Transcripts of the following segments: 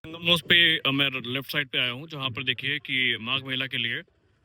संगमनोस पे मैं left side पे आया हूँ, जहाँ पर देखिए कि माघ मेला के लिए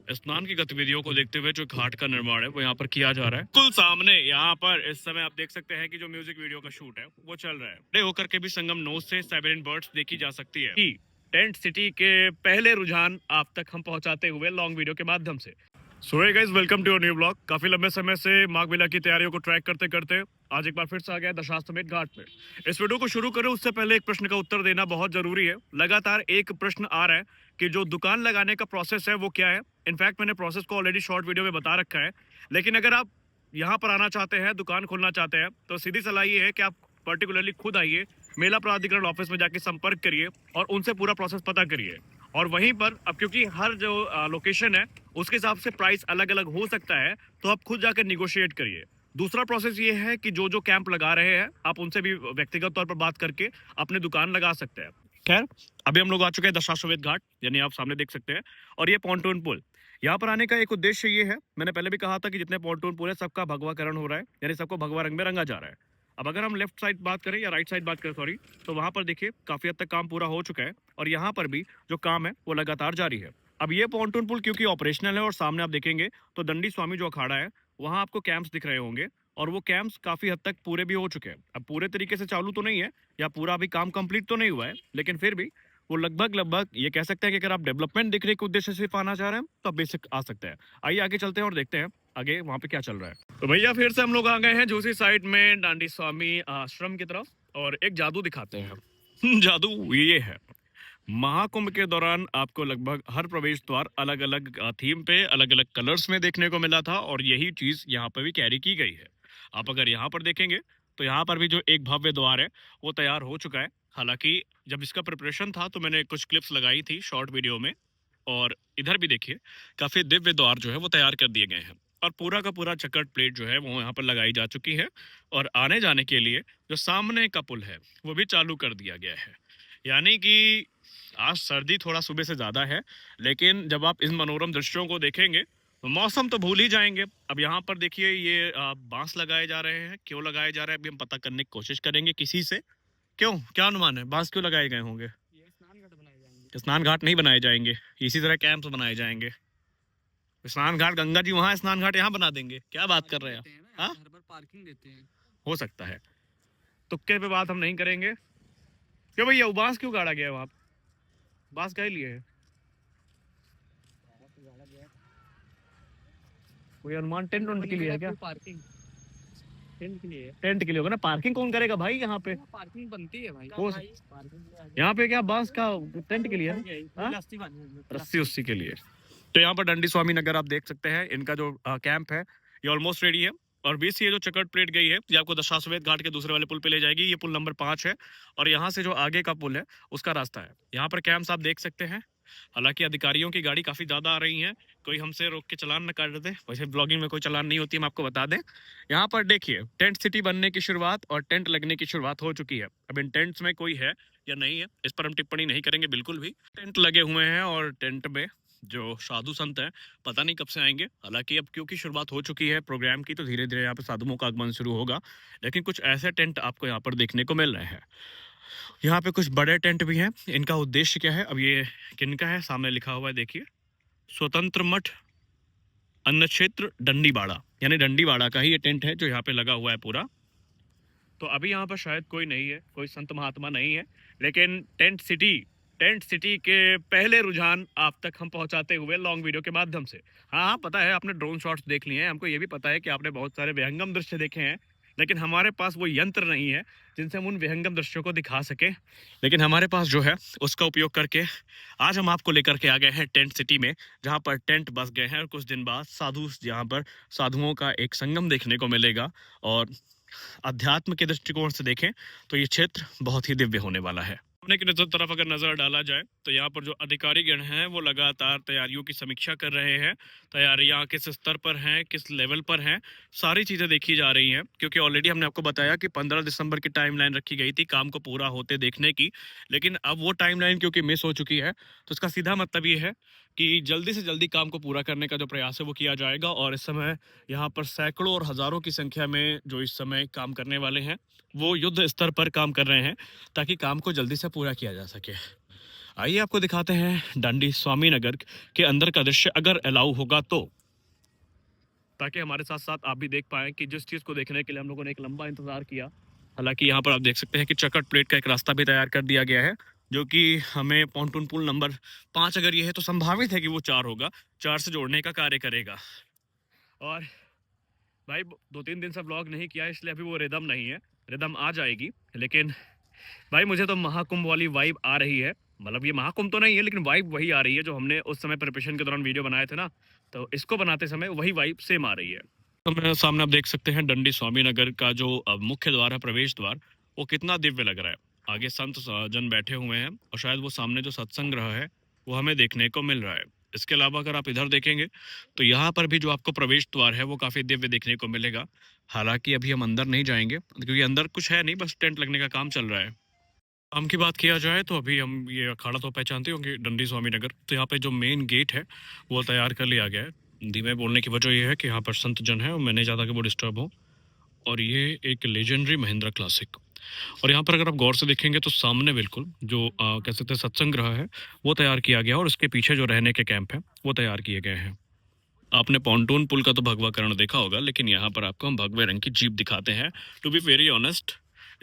स्नान की गतिविधियों को देखते हुए जो घाट का निर्माण है वो यहाँ पर किया जा रहा है। कुल सामने यहाँ पर इस समय आप देख सकते हैं कि जो म्यूजिक वीडियो का शूट है वो चल रहा है। बड़े होकर के भी संगमनोस से साइबेरियन बर्ड्स देखी जा सकती है। टेंट सिटी के पहले रुझान आप तक हम पहुंचाते हुए लॉन्ग वीडियो के माध्यम से। So hey guys, welcome to your new blog. काफी लंबे समय से माघ मेला की तैयारियों को ट्रैक करते करते आज एक बार फिर से आ गया दशाश्वमेध घाट में। इस वीडियो को शुरू करें उससे पहले एक प्रश्न का उत्तर देना बहुत जरूरी है। लगातार एक प्रश्न आ रहा है कि जो दुकान लगाने का प्रोसेस है वो क्या है। इनफैक्ट मैंने प्रोसेस को ऑलरेडी शॉर्ट वीडियो में बता रखा है, लेकिन अगर आप यहाँ पर आना चाहते हैं, दुकान खोलना चाहते हैं, तो सीधी सलाह ये है कि आप पर्टिकुलरली खुद आइए, मेला प्राधिकरण ऑफिस में जाके संपर्क करिए और उनसे पूरा प्रोसेस पता करिए। और वहीं पर अब क्योंकि हर जो लोकेशन है उसके हिसाब से प्राइस अलग अलग हो सकता है, तो आप खुद जाकर निगोशिएट करिए। दूसरा प्रोसेस ये है कि जो जो कैंप लगा रहे हैं आप उनसे भी व्यक्तिगत तौर पर बात करके अपनी दुकान लगा सकते हैं। खैर, अभी हम लोग आ चुके हैं दशाश्वमेध घाट, यानी आप सामने देख सकते हैं, और ये पॉन्टून पुल। यहाँ पर आने का एक उद्देश्य ये है, मैंने पहले भी कहा था कि जितने पॉन्टून पुल है सबका भगवाकरण हो रहा है, यानी सबको भगवा रंग में रंगा जा रहा है। अब अगर हम लेफ्ट साइड बात करें या राइट साइड बात करें, सॉरी, तो वहां पर देखिए काफी हद तक काम पूरा हो चुका है और यहाँ पर भी जो काम है वो लगातार जारी है। अब ये पॉन्टून पुल क्योंकि ऑपरेशनल है और सामने आप देखेंगे तो दंडी स्वामी जो अखाड़ा है वहां आपको कैंप्स दिख रहे होंगे, और वो कैंप्स काफी हद तक पूरे भी हो चुके हैं। अब पूरे तरीके से चालू तो नहीं है या पूरा अभी काम कंप्लीट तो नहीं हुआ है, लेकिन फिर भी वो लगभग लगभग ये कह सकते हैं कि अगर आप डेवलपमेंट देखने के उद्देश्य से सिर्फ आना चाह रहे हैं तो आप बेसिक आ सकते हैं। आइए आगे चलते हैं और देखते हैं आगे वहाँ पे क्या चल रहा है। तो भैया फिर से हम लोग आ गए हैं दूसरी साइड में दांडी स्वामी आश्रम की तरफ, और एक जादू दिखाते हैं। जादू ये है, महाकुंभ के दौरान आपको लगभग हर प्रवेश द्वार अलग अलग थीम पे अलग अलग कलर्स में देखने को मिला था, और यही चीज यहाँ पर भी कैरी की गई है। आप अगर यहाँ पर देखेंगे तो यहाँ पर भी जो एक भव्य द्वार है वो तैयार हो चुका है। हालांकि जब इसका प्रिपरेशन था तो मैंने कुछ क्लिप्स लगाई थी शॉर्ट वीडियो में, और इधर भी देखिए काफी दिव्य द्वार जो है वो तैयार कर दिए गए हैं, और पूरा का पूरा चक्कर प्लेट जो है वो यहाँ पर लगाई जा चुकी है, और आने जाने के लिए जो सामने का पुल है वो भी चालू कर दिया गया है। यानी कि आज सर्दी थोड़ा सुबह से ज्यादा है, लेकिन जब आप इन मनोरम दृश्यों को देखेंगे तो मौसम तो भूल ही जाएंगे। अब यहाँ पर देखिए ये बांस लगाए जा रहे हैं, क्यों लगाए जा रहे हैं अभी हम पता करने की कोशिश करेंगे किसी से। क्यों, क्या अनुमान है, बांस क्यों लगाए गए होंगे? ये स्नान घाट बनाए जाएंगे। स्नान घाट नहीं बनाए जाएंगे, इसी तरह कैंप्स बनाए जाएंगे। स्नान घाट गंगा जी वहां, स्नान घाट यहाँ बना देंगे, क्या बात कर रहे हैं आप? हाँ, हर बार पार्किंग देते हैं। हो सकता है, तुक्के पे बात हम नहीं करेंगे। क्यों भैया, वो बांस क्यों गाड़ा गया है वहां? बांस कह लिए है, कोई अनुमान टेंट वेंट के लिए है क्या? पार्किंग टेंट के लिए। टेंट के लिए होगा ना, पार्किंग कौन करेगा भाई यहाँ पे? पार्किंग बनती है भाई। हो यहाँ पे क्या बांस का टेंट के लिए है? हाँ? रस्सी उस्सी के लिए। तो यहाँ पर दंडी स्वामी नगर आप देख सकते हैं, इनका जो कैंप है ये ऑलमोस्ट रेडी है, और बीच से ये जो चक्कर प्लेट गई है ये आपको दशाश्वमेध घाट के दूसरे वाले पुल पे ले जाएगी। ये पुल नंबर 5 है, और यहाँ से जो आगे का पुल है उसका रास्ता है। यहाँ पर कैंप्स आप देख सकते हैं। हालांकि अधिकारियों की गाड़ी काफी ज्यादा आ रही है, कोई हमसे रोक के चलान न कर दे। वैसे ब्लॉगिंग में कोई चलान नहीं होती, हम आपको बता दें। यहाँ पर देखिए टेंट सिटी बनने की शुरुआत और टेंट लगने की शुरुआत हो चुकी है। अब इन टेंट्स में कोई है या नहीं है इस पर हम टिप्पणी नहीं करेंगे बिल्कुल भी। टेंट लगे हुए हैं और टेंट में जो साधु संत हैं पता नहीं कब से आएंगे। हालांकि अब क्योंकि शुरुआत हो चुकी है प्रोग्राम की, तो धीरे धीरे यहाँ पे साधुओं का आगमन शुरू होगा। लेकिन कुछ ऐसे टेंट आपको यहाँ पर देखने को मिल रहे हैं। यहाँ पे कुछ बड़े टेंट भी हैं। इनका उद्देश्य क्या है, अब ये किनका है, सामने लिखा हुआ है देखिए, स्वतंत्र मठ अन्न क्षेत्र डंडीबाड़ा, यानी डंडीबाड़ा का ही ये टेंट है जो यहाँ पे लगा हुआ है पूरा। तो अभी यहाँ पर शायद कोई नहीं है, कोई संत महात्मा नहीं है, लेकिन टेंट सिटी के पहले रुझान आप तक हम पहुंचाते हुए लॉन्ग वीडियो के माध्यम से। हाँ हाँ, पता है आपने ड्रोन शॉट्स देख लिए हैं, हमको ये भी पता है कि आपने बहुत सारे विहंगम दृश्य देखे हैं, लेकिन हमारे पास वो यंत्र नहीं है जिनसे हम उन विहंगम दृश्यों को दिखा सके। लेकिन हमारे पास जो है उसका उपयोग करके आज हम आपको लेकर के आ गए हैं टेंट सिटी में, जहाँ पर टेंट बस गए हैं, और कुछ दिन बाद साधु, यहाँ पर साधुओं का एक संगम देखने को मिलेगा। और अध्यात्म के दृष्टिकोण से देखें तो ये क्षेत्र बहुत ही दिव्य होने वाला है। सामने की तरफ अगर नजर डाला जाए तो यहाँ पर जो अधिकारी गण हैं वो लगातार तैयारियों की समीक्षा कर रहे हैं। तैयारियां किस स्तर पर हैं, किस लेवल पर हैं, सारी चीजें देखी जा रही हैं। क्योंकि ऑलरेडी हमने आपको बताया कि 15 दिसंबर की टाइमलाइन रखी गई थी काम को पूरा होते देखने की, लेकिन अब वो टाइमलाइन क्योंकि मिस हो चुकी है, तो इसका सीधा मतलब ये है कि जल्दी से जल्दी काम को पूरा करने का जो प्रयास है वो किया जाएगा। और इस समय यहाँ पर सैकड़ों और हजारों की संख्या में जो इस समय काम करने वाले हैं वो युद्ध स्तर पर काम कर रहे हैं, ताकि काम को जल्दी से पूरा किया जा सके। आइए आपको दिखाते हैं डांडी स्वामीनगर के अंदर का दृश्य, अगर अलाउ होगा तो, ताकि हमारे साथ साथ आप भी देख पाएं कि जिस चीज़ को देखने के लिए हम लोगों ने एक लंबा इंतजार किया। हालांकि यहाँ पर आप देख सकते हैं कि चकट प्लेट का एक रास्ता भी तैयार कर दिया गया है, जो कि हमें पॉन्टून पुल नंबर 5 अगर ये है तो संभावित है कि वो 4 होगा, 4 से जोड़ने का कार्य करेगा। और भाई 2-3 दिन से व्लॉग नहीं किया, इसलिए अभी वो रिदम नहीं है, रिदम आ जाएगी। लेकिन भाई मुझे तो महाकुंभ वाली वाइब आ रही है, मतलब ये महाकुंभ तो नहीं है लेकिन वाइब वही आ रही है जो हमने उस समय प्रिपरेशन के दौरान वीडियो बनाए थे ना, तो इसको बनाते समय वही वाइब सेम आ रही है। तो मेरे सामने आप देख सकते हैं डंडी स्वामीनगर का जो मुख्य द्वार है, प्रवेश द्वार, वो कितना दिव्य लग रहा है। आगे संत जन बैठे हुए हैं और शायद वो सामने जो सत्संग ग्रह है वो हमें देखने को मिल रहा है। इसके अलावा अगर आप इधर देखेंगे तो यहाँ पर भी जो आपको प्रवेश द्वार है वो काफी दिव्य देखने को मिलेगा। हालांकि अभी हम अंदर नहीं जाएंगे क्योंकि अंदर कुछ है नहीं, बस टेंट लगने का काम चल रहा है। काम की बात किया जाए तो अभी हम ये अखाड़ा तो पहचानते होंगे डंडी स्वामीनगर, तो यहाँ पे जो मेन गेट है वो तैयार कर लिया गया है। धीमे बोलने की वजह यह है कि यहाँ पर संत जन है और मैं नहीं चाहता कि वो डिस्टर्ब हो। और ये एक लेजेंडरी महिंद्रा क्लासिक, और यहाँ पर अगर आप गौर से देखेंगे तो सामने बिल्कुल जो कह सकते हैं सत्संग ग्रह है वो तैयार किया गया, और उसके पीछे जो रहने के कैंप हैं वो तैयार किए गए हैं। आपने पॉन्टून पुल का तो भगवाकरण देखा होगा, लेकिन यहाँ पर आपको हम भगवे रंग की जीप दिखाते हैं। To be very honest,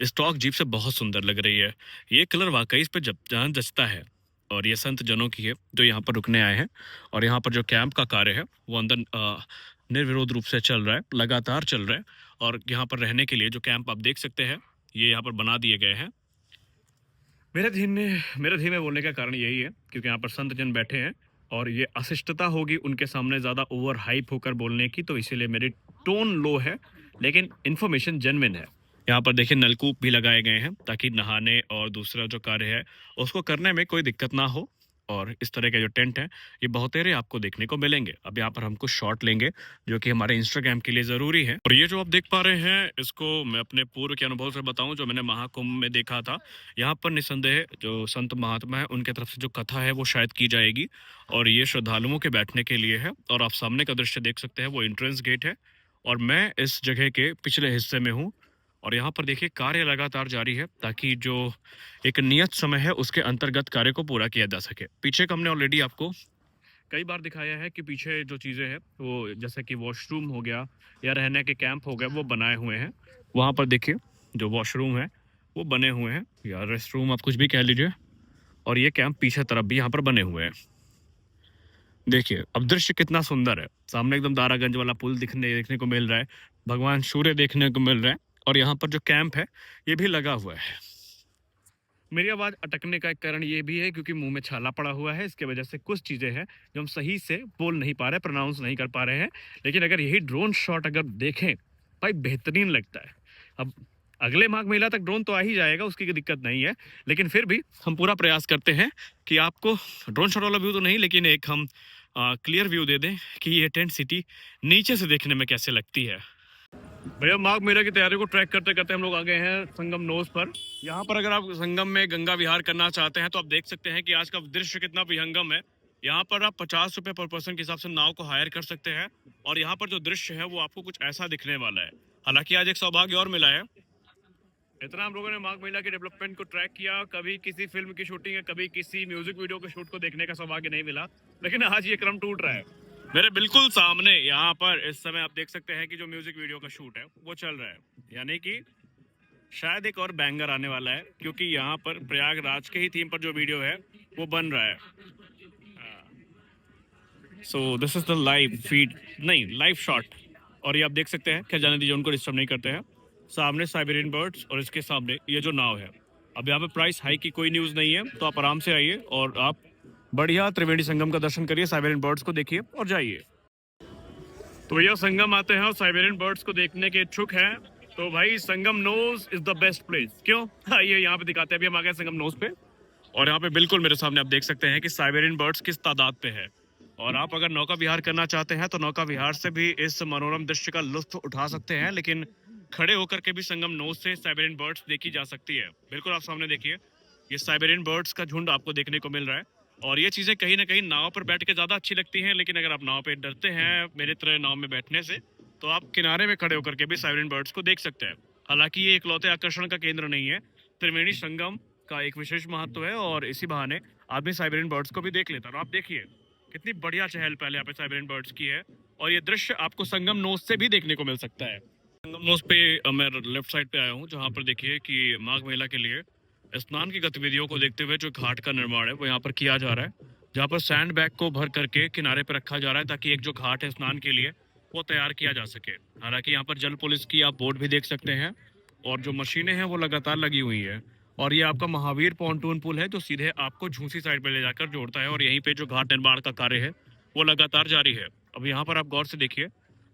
stock jeep से बहुत सुंदर लग रही है, ये कलर वाकई इस पे जान जचता है। और ये संत जनों की है जो यहाँ पर रुकने आए हैं, और यहाँ पर जो कैंप का कार्य है वो अंदर निर्विरोध रूप से चल रहा है, लगातार चल रहा है। और यहाँ पर रहने के लिए जो कैंप आप देख सकते हैं ये यहाँ पर बना दिए गए हैं। मेरे धीमे बोलने का कारण यही है क्योंकि यहाँ पर संत जन बैठे हैं और ये अशिष्टता होगी उनके सामने ज़्यादा ओवर हाइप होकर बोलने की, तो इसीलिए मेरी टोन लो है, लेकिन इन्फॉर्मेशन जेन्युइन है। यहाँ पर देखिए नलकूप भी लगाए गए हैं ताकि नहाने और दूसरा जो कार्य है उसको करने में कोई दिक्कत ना हो। और इस तरह के जो टेंट हैं ये बहुतेरे आपको देखने को मिलेंगे। अब यहाँ पर हम कुछ शॉट लेंगे जो कि हमारे इंस्टाग्राम के लिए ज़रूरी है। और ये जो आप देख पा रहे हैं इसको मैं अपने पूर्व के अनुभव से बताऊं, जो मैंने महाकुंभ में देखा था, यहाँ पर निसंदेह जो संत महात्मा है उनके तरफ से जो कथा है वो शायद की जाएगी, और ये श्रद्धालुओं के बैठने के लिए है। और आप सामने का दृश्य देख सकते हैं, वो एंट्रेंस गेट है और मैं इस जगह के पिछले हिस्से में हूँ। और यहाँ पर देखिए कार्य लगातार जारी है ताकि जो एक नियत समय है उसके अंतर्गत कार्य को पूरा किया जा सके। पीछे का हमने ऑलरेडी आपको कई बार दिखाया है कि पीछे जो चीज़ें हैं वो जैसे कि वॉशरूम हो गया या रहने के कैंप हो गए वो बनाए हुए हैं। वहाँ पर देखिए जो वॉशरूम है वो बने हुए हैं, या रेस्ट रूम आप कुछ भी कह लीजिए। और ये कैंप पीछे तरफ भी यहाँ पर बने हुए हैं। देखिए अब दृश्य कितना सुंदर है, सामने एकदम दारागंज वाला पुल देखने को मिल रहा है, भगवान सूर्य देखने को मिल रहा है, और यहाँ पर जो कैंप है ये भी लगा हुआ है। मेरी आवाज़ अटकने का एक कारण ये भी है क्योंकि मुंह में छाला पड़ा हुआ है, इसके वजह से कुछ चीज़ें हैं जो हम सही से बोल नहीं पा रहे, प्रोनाउंस नहीं कर पा रहे हैं। लेकिन अगर यही ड्रोन शॉट अगर देखें भाई बेहतरीन लगता है। अब अगले माघ मेला तक ड्रोन तो आ ही जाएगा, उसकी कोई दिक्कत नहीं है, लेकिन फिर भी हम पूरा प्रयास करते हैं कि आपको ड्रोन शॉट वाला व्यू तो नहीं, लेकिन एक हम क्लियर व्यू दे दें कि ये टेंट सिटी नीचे से देखने में कैसे लगती है। भैया माघ मेला की तैयारी को ट्रैक करते करते हम लोग आ गए हैं संगम नोज पर। यहाँ पर अगर आप संगम में गंगा विहार करना चाहते हैं तो आप देख सकते हैं कि आज का दृश्य कितना विहंगम है। यहाँ पर आप 50 रुपए पर पर्सन के हिसाब से नाव को हायर कर सकते हैं, और यहाँ पर जो दृश्य है वो आपको कुछ ऐसा दिखने वाला है। हालांकि आज एक सौभाग्य और मिला है, इतना हम लोगों ने माघ मेला के डेवलपमेंट को ट्रैक किया, कभी किसी फिल्म की शूटिंग या कभी किसी म्यूजिक वीडियो के शूट को देखने का सौभाग्य नहीं मिला, लेकिन आज ये क्रम टूट रहा है। मेरे बिल्कुल सामने यहाँ पर इस समय आप देख सकते हैं कि जो म्यूजिक वीडियो का शूट है वो चल रहा है, यानी कि शायद एक और बैंगर आने वाला है क्योंकि यहाँ पर प्रयागराज के ही थीम पर जो वीडियो है वो बन रहा है। So this is the live feed, नहीं लाइव शॉट। और ये आप देख सकते हैं, क्या जाने दीजिए, उनको डिस्टर्ब नहीं करते हैं। सामने साइबेरियन बर्ड्स और इसके सामने ये जो नाव है। अब यहाँ पे प्राइस हाई की कोई न्यूज़ नहीं है, तो आप आराम से आइए और आप बढ़िया त्रिवेणी संगम का दर्शन करिए, साइबेरियन बर्ड्स को देखिए और जाइए। तो भैया संगम आते हैं और साइबेरियन बर्ड्स को देखने के इच्छुक हैं तो भाई Sangam nose is the best place. क्यों? आइए यहाँ पे दिखाते हैं। अभी हम आ गए संगम नोज पे, और यहाँ पे बिल्कुल मेरे सामने आप देख सकते हैं कि साइबेरियन बर्ड्स किस तादाद पे है। और आप अगर नौका विहार करना चाहते हैं तो नौका विहार से भी इस मनोरम दृश्य का लुत्फ उठा सकते हैं, लेकिन खड़े होकर के भी संगम नोज से साइबेरियन बर्ड्स देखी जा सकती है। बिल्कुल आप सामने देखिए, ये साइबेरियन बर्ड्स का झुंड आपको देखने को मिल रहा है। और ये चीज़ें कहीं ना कहीं नाव पर बैठ के ज़्यादा अच्छी लगती हैं, लेकिन अगर आप नाव पे डरते हैं मेरे तरह नाव में बैठने से, तो आप किनारे में खड़े होकर के भी साइबेरियन बर्ड्स को देख सकते हैं। हालांकि ये इकलौते आकर्षण का केंद्र नहीं है, त्रिवेणी संगम इसका एक विशेष महत्व है और इसी बहाने आदमी साइबेरियन बर्ड्स को भी देख लेता है। और आप देखिए कितनी बढ़िया चहल पहल यहाँ पे साइबेरियन बर्ड्स की है और ये दृश्य आपको संगम नोज से भी देखने को मिल सकता है। संगम नोज पे मैं लेफ्ट साइड पे आया हूँ जहाँ पर देखिए कि माघ मेला के लिए स्नान की गतिविधियों को देखते हुए जो घाट का निर्माण है वो यहाँ पर किया जा रहा है, जहाँ पर सैंड बैग को भर करके किनारे पर रखा जा रहा है ताकि एक जो घाट है स्नान के लिए वो तैयार किया जा सके। हालांकि यहाँ पर जल पुलिस की आप बोर्ड भी देख सकते हैं और जो मशीनें हैं वो लगातार लगी हुई है। और ये आपका महावीर पॉन्टून पुल है जो सीधे आपको झूसी साइड पे ले जाकर जोड़ता है और यहीं पे जो घाट निर्माण का कार्य है वो लगातार जारी है। अब यहाँ पर आप गौर से देखिए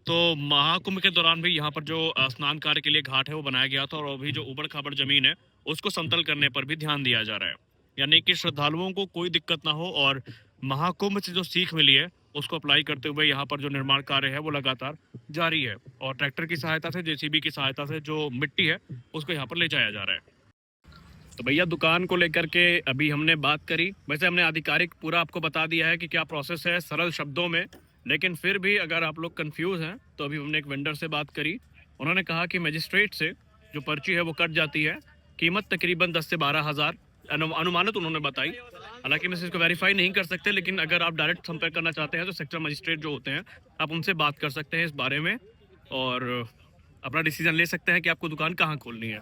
तो महाकुंभ के दौरान भी यहाँ पर जो स्नान कार्य के लिए घाट है वो बनाया गया था और अभी जो उबड़ खाबड़ जमीन है उसको समतल करने पर भी ध्यान दिया जा रहा है, यानी कि श्रद्धालुओं को कोई दिक्कत ना हो और महाकुंभ से जो सीख मिली है उसको अप्लाई करते हुए यहाँ पर जो निर्माण कार्य है वो लगातार जारी है और ट्रैक्टर की सहायता से, जेसीबी की सहायता से जो मिट्टी है उसको यहाँ पर ले जाया जा रहा है। तो भैया दुकान को लेकर के अभी हमने बात करी, वैसे हमने आधिकारिक पूरा आपको बता दिया है कि क्या प्रोसेस है सरल शब्दों में, लेकिन फिर भी अगर आप लोग कंफ्यूज हैं तो अभी हमने एक वेंडर से बात करी। उन्होंने कहा कि मजिस्ट्रेट से जो पर्ची है वो कट जाती है, कीमत तकरीबन 10 से 12 हज़ार अनुमानित उन्होंने बताई। हालांकि मैं इसको वेरीफाई नहीं कर सकते, लेकिन अगर आप डायरेक्ट संपर्क करना चाहते हैं तो सेक्टर मजिस्ट्रेट जो होते हैं आप उनसे बात कर सकते हैं इस बारे में और अपना डिसीजन ले सकते हैं कि आपको दुकान कहाँ खोलनी है।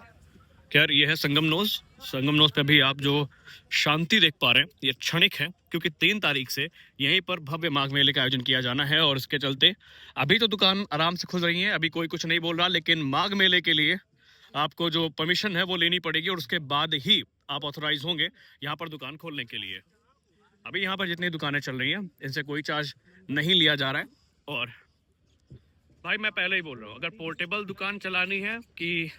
खैर ये है संगम नोज। संगम नोज पे भी आप जो शांति देख पा रहे हैं ये क्षणिक है क्योंकि 3 तारीख से यहीं पर भव्य माघ मेले का आयोजन किया जाना है और इसके चलते अभी तो दुकान आराम से खुल रही है, अभी कोई कुछ नहीं बोल रहा, लेकिन माघ मेले के लिए आपको जो परमिशन है वो लेनी पड़ेगी और उसके बाद ही आप ऑथोराइज होंगे यहाँ पर दुकान खोलने के लिए। अभी यहाँ पर जितनी दुकानें चल रही हैं इनसे कोई चार्ज नहीं लिया जा रहा है। और भाई मैं पहले ही बोल रहा हूँ, अगर पोर्टेबल दुकान चलानी है कि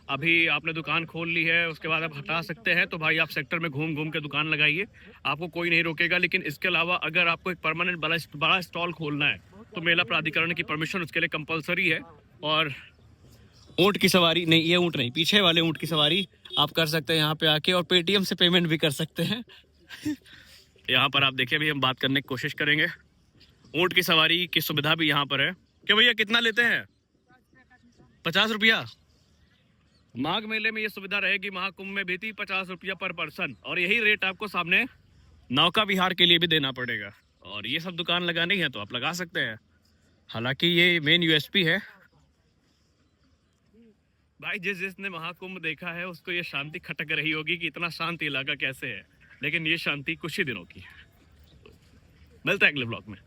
अभी आपने दुकान खोल ली है उसके बाद आप हटा सकते हैं तो भाई आप सेक्टर में घूम घूम के दुकान लगाइए, आपको कोई नहीं रोकेगा। लेकिन इसके अलावा अगर आपको एक परमानेंट बड़ा स्टॉल खोलना है तो मेला प्राधिकरण की परमिशन उसके लिए कंपलसरी है। और ऊँट की सवारी नहीं, ये ऊँट नहीं, पीछे वाले ऊँट की सवारी आप कर सकते हैं यहाँ पे आके और पेटीएम से पेमेंट भी कर सकते हैं। यहाँ पर आप देखिए, अभी हम बात करने की कोशिश करेंगे। ऊँट की सवारी की सुविधा भी यहाँ पर है। क्या भैया कितना लेते हैं? 50 रुपया। माघ मेले में ये सुविधा रहेगी, महाकुंभ में भी थी 50 रुपया पर पर्सन और यही रेट आपको सामने नौका विहार के लिए भी देना पड़ेगा। और ये सब दुकान लगानी है तो आप लगा सकते हैं, हालांकि ये मेन यूएसपी है। भाई जिसने महाकुंभ देखा है उसको ये शांति खटक रही होगी कि इतना शांत इलाका कैसे है, लेकिन ये शांति कुछ ही दिनों की है। मिलता है अगले ब्लॉग में।